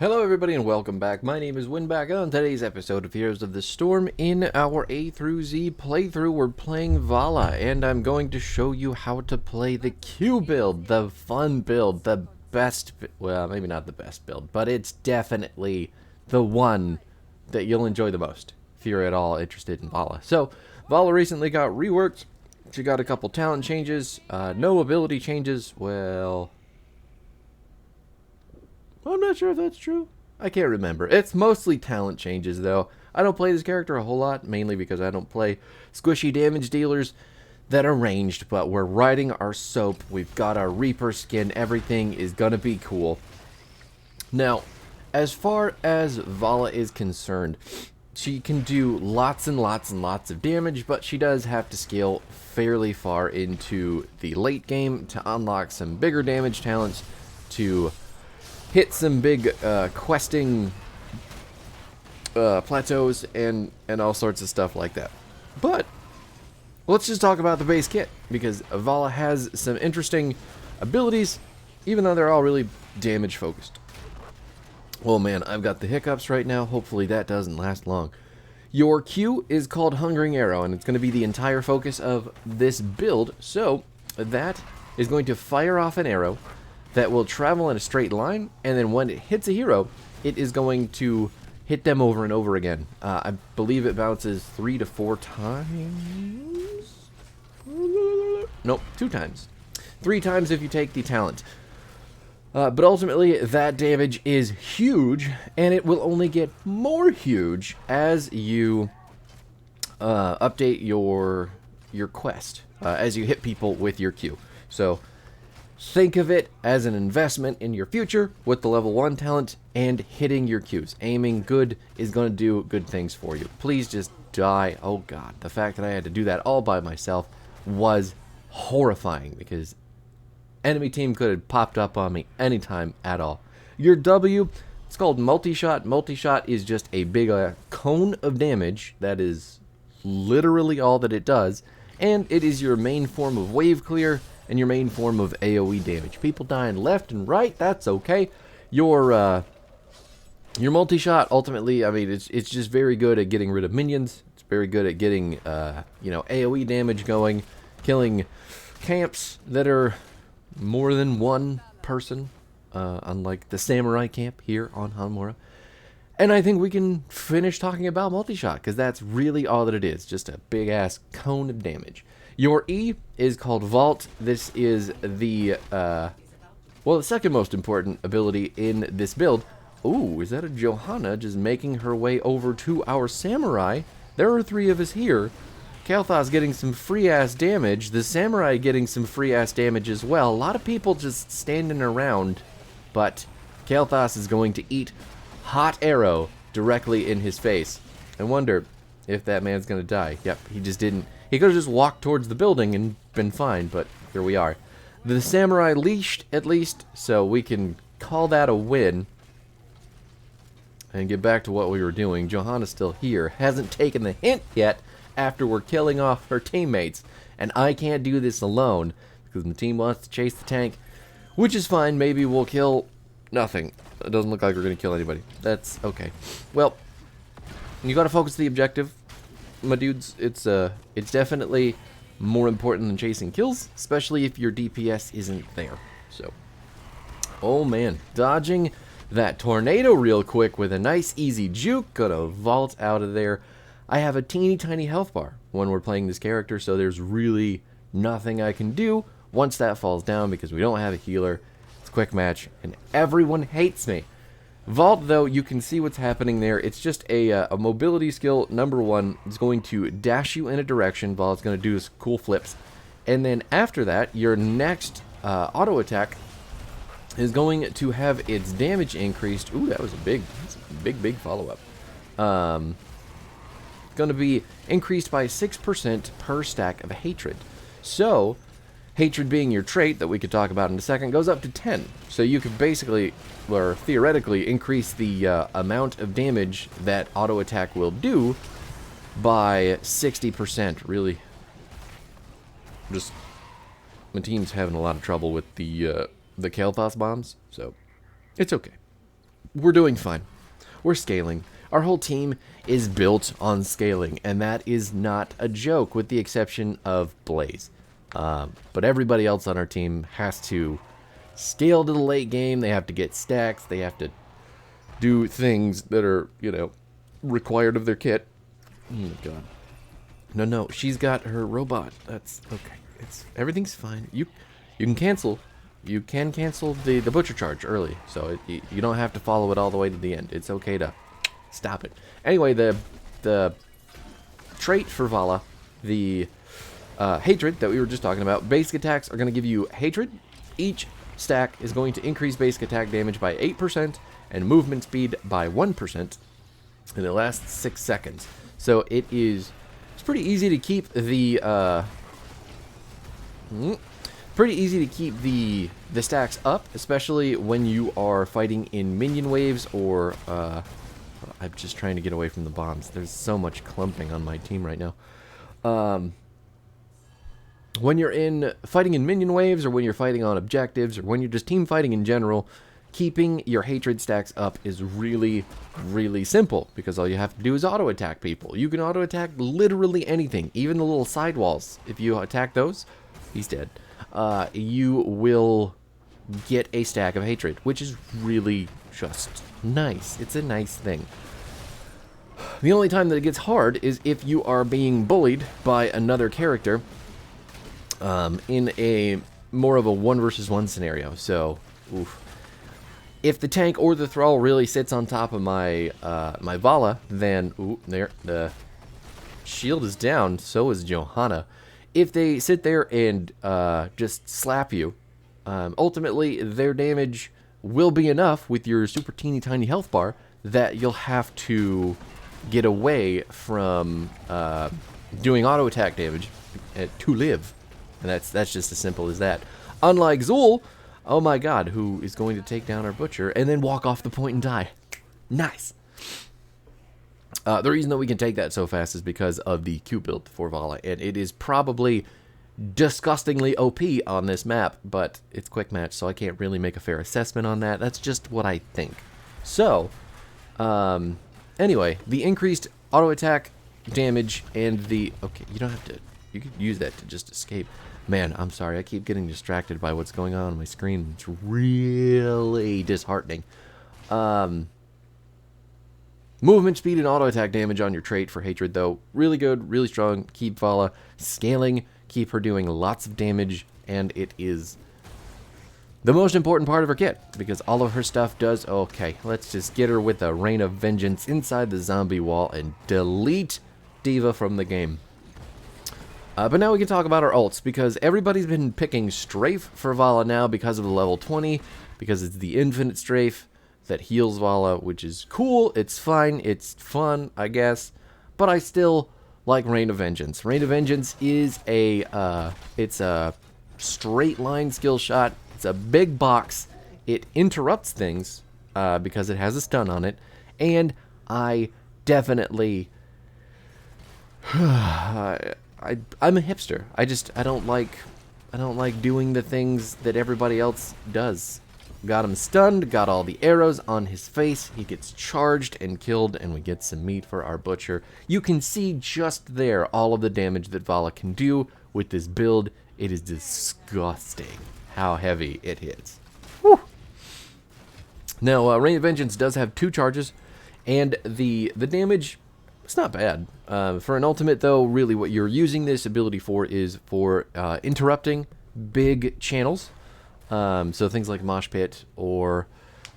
Hello everybody and welcome back. My name is Winback, and on today's episode of Heroes of the Storm, in our A through Z playthrough, we're playing Valla, and I'm going to show you how to play the Q build, the fun build, the best, well, maybe not the best build, but it's definitely the one that you'll enjoy the most, if you're at all interested in Valla. So, Valla recently got reworked. She got a couple talent changes, no ability changes, well, I'm not sure if that's true. I can't remember. It's mostly talent changes, though. I don't play this character a whole lot, mainly because I don't play squishy damage dealers that are ranged, but we're riding our soap. We've got our Reaper skin. Everything is going to be cool. Now, as far as Valla is concerned, she can do lots and lots and lots of damage, but she does have to scale fairly far into the late game to unlock some bigger damage talents, to hit some big questing plateaus and all sorts of stuff like that. But let's just talk about the base kit, because Valla has some interesting abilities, even though they're all really damage focused. Oh man, I've got the hiccups right now. Hopefully that doesn't last long. Your Q is called Hungering Arrow, and it's going to be the entire focus of this build. So that is going to fire off an arrow that will travel in a straight line, and then when it hits a hero, it is going to hit them over and over again. I believe it bounces 3 to 4 times? Nope, 2 times. 3 times if you take the talent. But ultimately, that damage is huge, and it will only get more huge as you update your quest, as you hit people with your Q. So think of it as an investment in your future with the level 1 talent and hitting your Qs. Aiming good is going to do good things for you. Please just die. Oh god, the fact that I had to do that all by myself was horrifying, because enemy team could have popped up on me anytime at all. Your W, it's called multi-shot. Multi-shot is just a big cone of damage. That is literally all that it does, and it is your main form of wave clear and your main form of AoE damage. People dying left and right, that's okay. Your multi-shot, ultimately, I mean, it's just very good at getting rid of minions. It's very good at getting, AoE damage going, killing camps that are more than one person, unlike the samurai camp here on Hanamura. And I think we can finish talking about multi-shot, because that's really all that it is, just a big-ass cone of damage. Your E is called Vault. This is the, the second most important ability in this build. Ooh, is that a Johanna just making her way over to our samurai? There are 3 of us here. Kael'thas getting some free-ass damage. The samurai getting some free-ass damage as well. A lot of people just standing around, but Kael'thas is going to eat hot arrow directly in his face. I wonder if that man's going to die. Yep, he just didn't. He could have just walked towards the building and been fine, but here we are. The samurai leashed, at least, so we can call that a win. And get back to what we were doing. Johanna's still here. Hasn't taken the hint yet after we're killing off her teammates. And I can't do this alone, because the team wants to chase the tank, which is fine. Maybe we'll kill nothing. It doesn't look like we're going to kill anybody. That's okay. Well, you got to focus the objective, my dudes. It's definitely more important than chasing kills, especially if your DPS isn't there. So, oh man, dodging that tornado real quick with a nice easy juke. Gonna vault out of there. I have a teeny tiny health bar when we're playing this character, so there's really nothing I can do once that falls down, because we don't have a healer. It's a quick match, and everyone hates me. Vault, though, you can see what's happening there. It's just a mobility skill. Number 1 is going to dash you in a direction while it's going to do cool flips. And then after that, your next auto attack is going to have its damage increased. Ooh, that was a big follow-up. Going to be increased by 6% per stack of hatred. So, hatred being your trait that we could talk about in a second, goes up to 10. So you could basically, or theoretically, increase the amount of damage that auto attack will do by 60%. Really, just my team's having a lot of trouble with the Kael'thas bombs, so it's okay. we're doing fine. We're scaling. Our whole team is built on scaling, and that is not a joke, with the exception of Blaze. But everybody else on our team has to scale to the late game. They have to get stacks. They have to do things that are, you know, required of their kit. Oh my god. No, she's got her robot. That's okay. Everything's fine. You can cancel. You can cancel the butcher charge early, so you don't have to follow it all the way to the end. It's okay to stop it. Anyway, the trait for Valla, the hatred that we were just talking about, basic attacks are going to give you hatred. Each stack is going to increase basic attack damage by 8% and movement speed by 1%, and it lasts 6 seconds. So it's pretty easy to keep the the stacks up, especially when you are fighting in minion waves or I'm just trying to get away from the bombs. There's so much clumping on my team right now. When you're fighting in minion waves, or when you're fighting on objectives, or when you're just team fighting in general, keeping your hatred stacks up is really, really simple, because all you have to do is auto attack people. You can auto attack literally anything, even the little side walls. If you attack those, he's dead. You will get a stack of hatred, which is really just nice. It's a nice thing. The only time that it gets hard is if you are being bullied by another character in a more of a 1 versus 1 scenario. So, oof. If the tank or the thrall really sits on top of my my Valla, then there, the shield is down. So is Johanna. If they sit there and just slap you, ultimately their damage will be enough with your super teeny tiny health bar that you'll have to get away from doing auto attack damage to live, and that's just as simple as that. Unlike Zool, oh my god, who is going to take down our butcher and then walk off the point and die. Nice. The reason that we can take that so fast is because of the Q build for Valla, and it is probably disgustingly OP on this map, but it's quick match, so I can't really make a fair assessment on that. That's just what I think. So, anyway, the increased auto attack damage and the... Okay, you don't have to... You could use that to just escape. Man, I'm sorry, I keep getting distracted by what's going on my screen. It's really disheartening. Movement speed and auto attack damage on your trait for hatred, though, really good, really strong. Keep Valla scaling, keep her doing lots of damage, and it is the most important part of her kit, because all of her stuff does... Okay, let's just get her with a Rain of Vengeance inside the zombie wall and delete Diva from the game. But now we can talk about our ults, because everybody's been picking Strafe for Valla now because of the level 20, because it's the infinite Strafe that heals Valla, which is cool, it's fine, it's fun, I guess, but I still like Rain of Vengeance. Rain of Vengeance is it's a straight line skill shot, it's a big box, it interrupts things, because it has a stun on it, and I definitely... I'm a hipster. I don't like doing the things that everybody else does. Got him stunned, got all the arrows on his face, he gets charged and killed, and we get some meat for our butcher. You can see just there all of the damage that Valla can do with this build. It is disgusting how heavy it hits. Whew. Now, Rain of Vengeance does have 2 charges, and the damage, it's not bad. For an ultimate, though, really what you're using this ability for is for interrupting big channels. So things like Mosh Pit or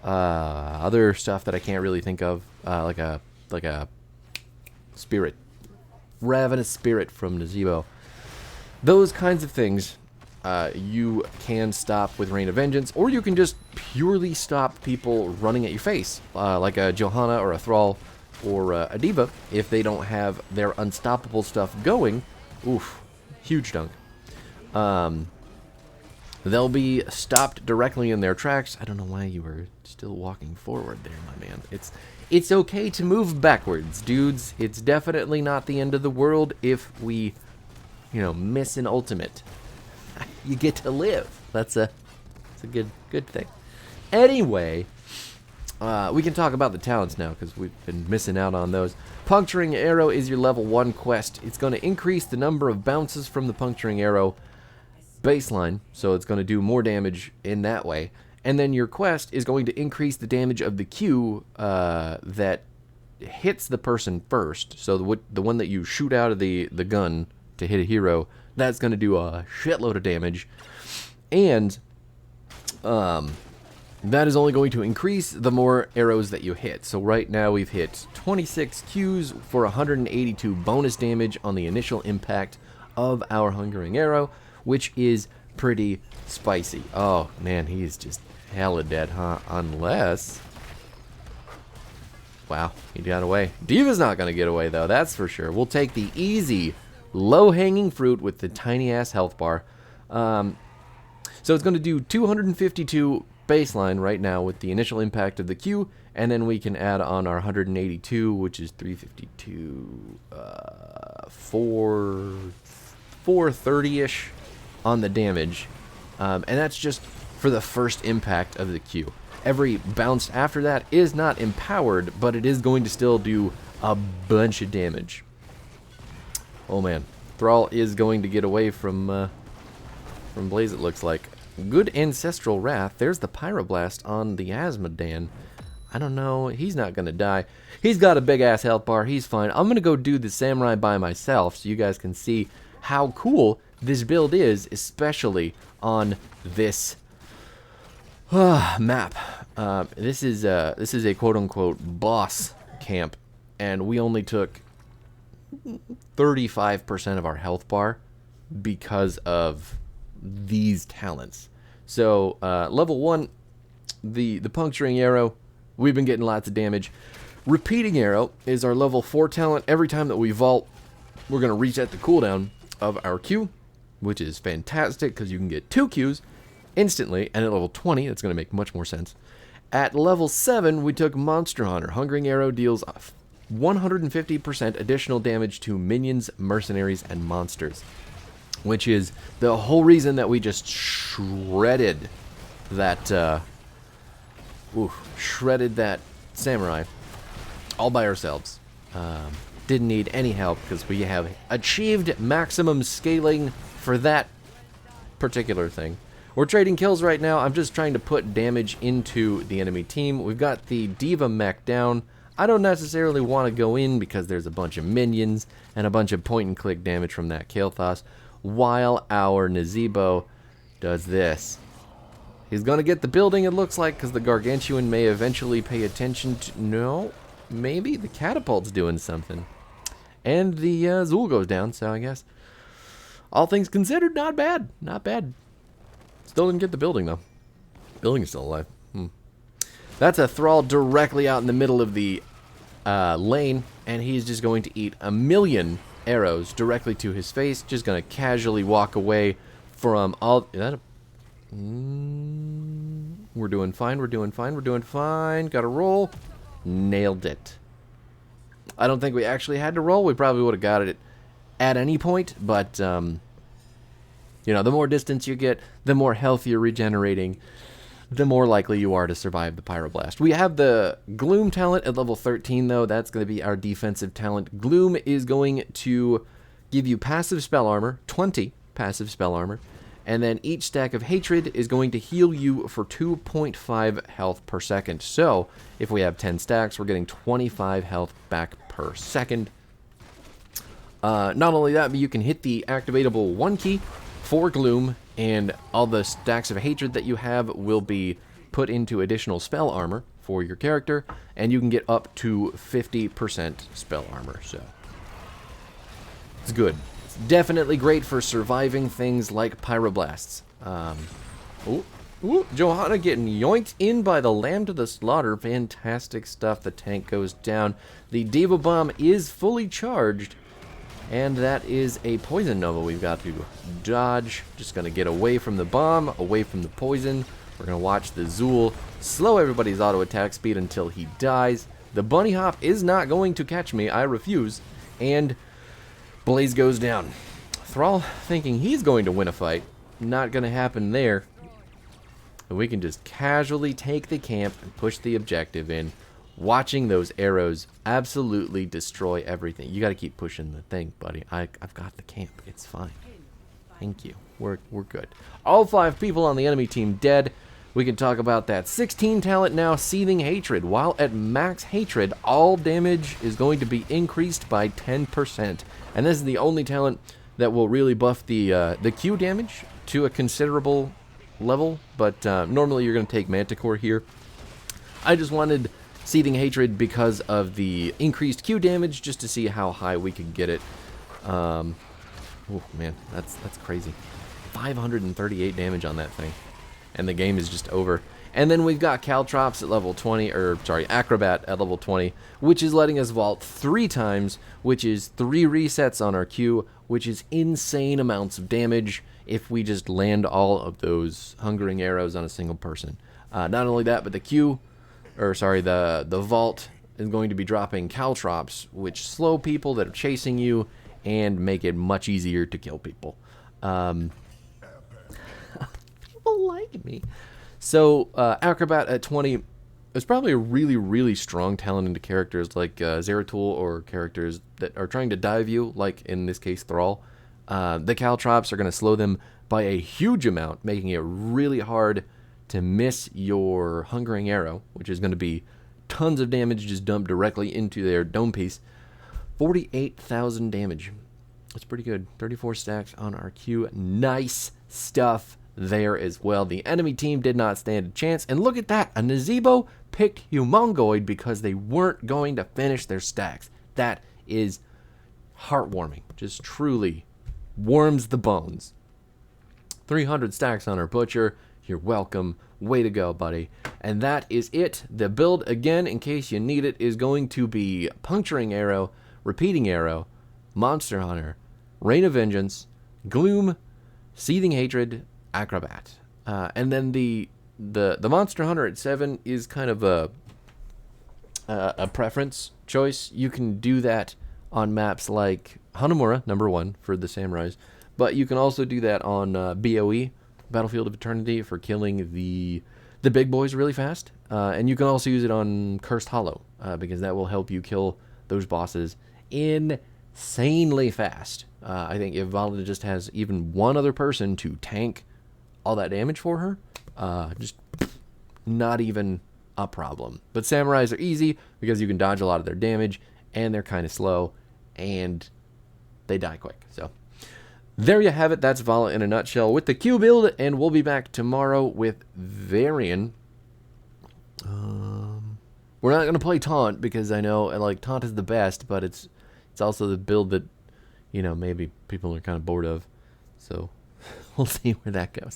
other stuff that I can't really think of, like a spirit, Ravenous Spirit from Nazebo. Those kinds of things you can stop with Rain of Vengeance, or you can just purely stop people running at your face, like a Johanna or a Thrall or a Diva. If they don't have their unstoppable stuff going, oof, huge dunk. They'll be stopped directly in their tracks. I don't know why you were still walking forward there, my man. It's okay to move backwards, dudes. It's definitely not the end of the world if we, miss an ultimate. You get to live. That's a good thing. Anyway, We can talk about the talents now because we've been missing out on those. Puncturing Arrow is your level 1 quest. It's going to increase the number of bounces from the Puncturing Arrow baseline, so it's going to do more damage in that way. And then your quest is going to increase the damage of the Q that hits the person first. So the one that you shoot out of the gun to hit a hero, that's going to do a shitload of damage. And that is only going to increase the more arrows that you hit. So right now we've hit 26 Qs for 182 bonus damage on the initial impact of our Hungering Arrow, which is pretty spicy. Oh man, he's just hella dead, huh? Unless... Wow, he got away. Diva's not going to get away, though, that's for sure. We'll take the easy, low-hanging fruit with the tiny-ass health bar. So it's going to do 252 baseline right now with the initial impact of the Q, and then we can add on our 182, which is 352, 430-ish on the damage. And that's just for the first impact of the Q. Every bounce after that is not empowered, but it is going to still do a bunch of damage. Oh man, Thrall is going to get away from Blaze, it looks like. Good Ancestral Wrath. There's the Pyroblast on the Asmodan. I don't know, he's not going to die. He's got a big-ass health bar, he's fine. I'm going to go do the Samurai by myself so you guys can see how cool this build is, especially on this map. This is a quote-unquote boss camp, and we only took 35% of our health bar because of these talents. So level 1, the Puncturing Arrow, we've been getting lots of damage. Repeating Arrow is our level 4 talent. Every time that we vault, we're going to reset the cooldown of our Q, which is fantastic because you can get 2 Qs instantly, and at level 20, it's going to make much more sense. At level 7, we took Monster Hunter. Hungering Arrow deals 150% additional damage to minions, mercenaries, and monsters, which is the whole reason that we just shredded that samurai all by ourselves. Didn't need any help because we have achieved maximum scaling for that particular thing. We're trading kills right now. I'm just trying to put damage into the enemy team. We've got the Diva mech down. I don't necessarily want to go in because there's a bunch of minions and a bunch of point-and-click damage from that Kael'thas, while our Nazebo does this. He's going to get the building, it looks like, because the Gargantuan may eventually pay attention to... No, maybe the Catapult's doing something. And the Zul goes down, so I guess... All things considered, not bad. Not bad. Still didn't get the building, though. Building is still alive. That's a Thrall directly out in the middle of the lane, and he's just going to eat 1,000,000 arrows directly to his face. Just going to casually walk away from all... Is that a... We're doing fine, we're doing fine, we're doing fine. Got to roll. Nailed it. I don't think we actually had to roll. We probably would have got it at any point, but... you know, the more distance you get, the more health you're regenerating, the more likely you are to survive the Pyroblast. We have the Gloom talent at level 13, though. That's going to be our defensive talent. Gloom is going to give you passive spell armor, 20 passive spell armor, and then each stack of Hatred is going to heal you for 2.5 health per second. So, if we have 10 stacks, we're getting 25 health back per second. Not only that, but you can hit the activatable 1 key for Gloom, and all the stacks of Hatred that you have will be put into additional spell armor for your character, and you can get up to 50% spell armor, so it's good. It's definitely great for surviving things like Pyroblasts. Johanna getting yoinked in by the Lamb to the Slaughter. Fantastic stuff. The tank goes down. The Diva Bomb is fully charged. And that is a Poison Nova we've got to dodge. Just going to get away from the bomb, away from the poison. We're going to watch the Zul slow everybody's auto attack speed until he dies. The Bunny Hop is not going to catch me. I refuse. And Blaze goes down. Thrall thinking he's going to win a fight. Not going to happen there. And we can just casually take the camp and push the objective in, watching those arrows absolutely destroy everything. You got to keep pushing the thing, buddy. I've got the camp. It's fine. Thank you. We're good. All 5 people on the enemy team dead. We can talk about that. 16 talent now, Seething Hatred. While at max hatred, all damage is going to be increased by 10%. And this is the only talent that will really buff the Q damage to a considerable level. But normally you're going to take Manticore here. I just wanted Seething Hatred because of the increased Q damage, just to see how high we could get it. Oh man, that's crazy. 538 damage on that thing. And the game is just over. And then we've got Caltrops at level 20, or sorry, Acrobat at level 20, which is letting us vault 3 times, which is 3 resets on our Q, which is insane amounts of damage if we just land all of those hungering arrows on a single person. Not only that, but the Q, or sorry, the vault is going to be dropping Caltrops, which slow people that are chasing you and make it much easier to kill people. People like me. So Acrobat at 20 is probably a really, really strong talent into characters like Zeratul, or characters that are trying to dive you, like in this case Thrall. The Caltrops are going to slow them by a huge amount, making it really hard to miss your hungering arrow, which is going to be tons of damage just dumped directly into their dome piece. 48,000 damage. That's pretty good. 34 stacks on our Q. Nice stuff there as well. The enemy team did not stand a chance. And look at that. A Nazebo picked Humongoid because they weren't going to finish their stacks. That is heartwarming. Just truly warms the bones. 300 stacks on our Butcher. You're welcome. Way to go, buddy. And that is it. The build, again, in case you need it, is going to be Puncturing Arrow, Repeating Arrow, Monster Hunter, Rain of Vengeance, Gloom, Seething Hatred, Acrobat. And then the Monster Hunter at 7 is kind of a preference choice. You can do that on maps like Hanamura, number 1 for the Samurais, but you can also do that on BOE, Battlefield of Eternity, for killing the big boys really fast. And you can also use it on Cursed Hollow, because that will help you kill those bosses insanely fast. I think if Valla just has even one other person to tank all that damage for her, just not even a problem. But Samurais are easy because you can dodge a lot of their damage, and they're kind of slow, and they die quick. So there you have it. That's Valla in a nutshell with the Q build, and we'll be back tomorrow with Varian. We're not going to play Taunt because I know like Taunt is the best, but it's also the build that, you know, maybe people are kind of bored of. So we'll see where that goes.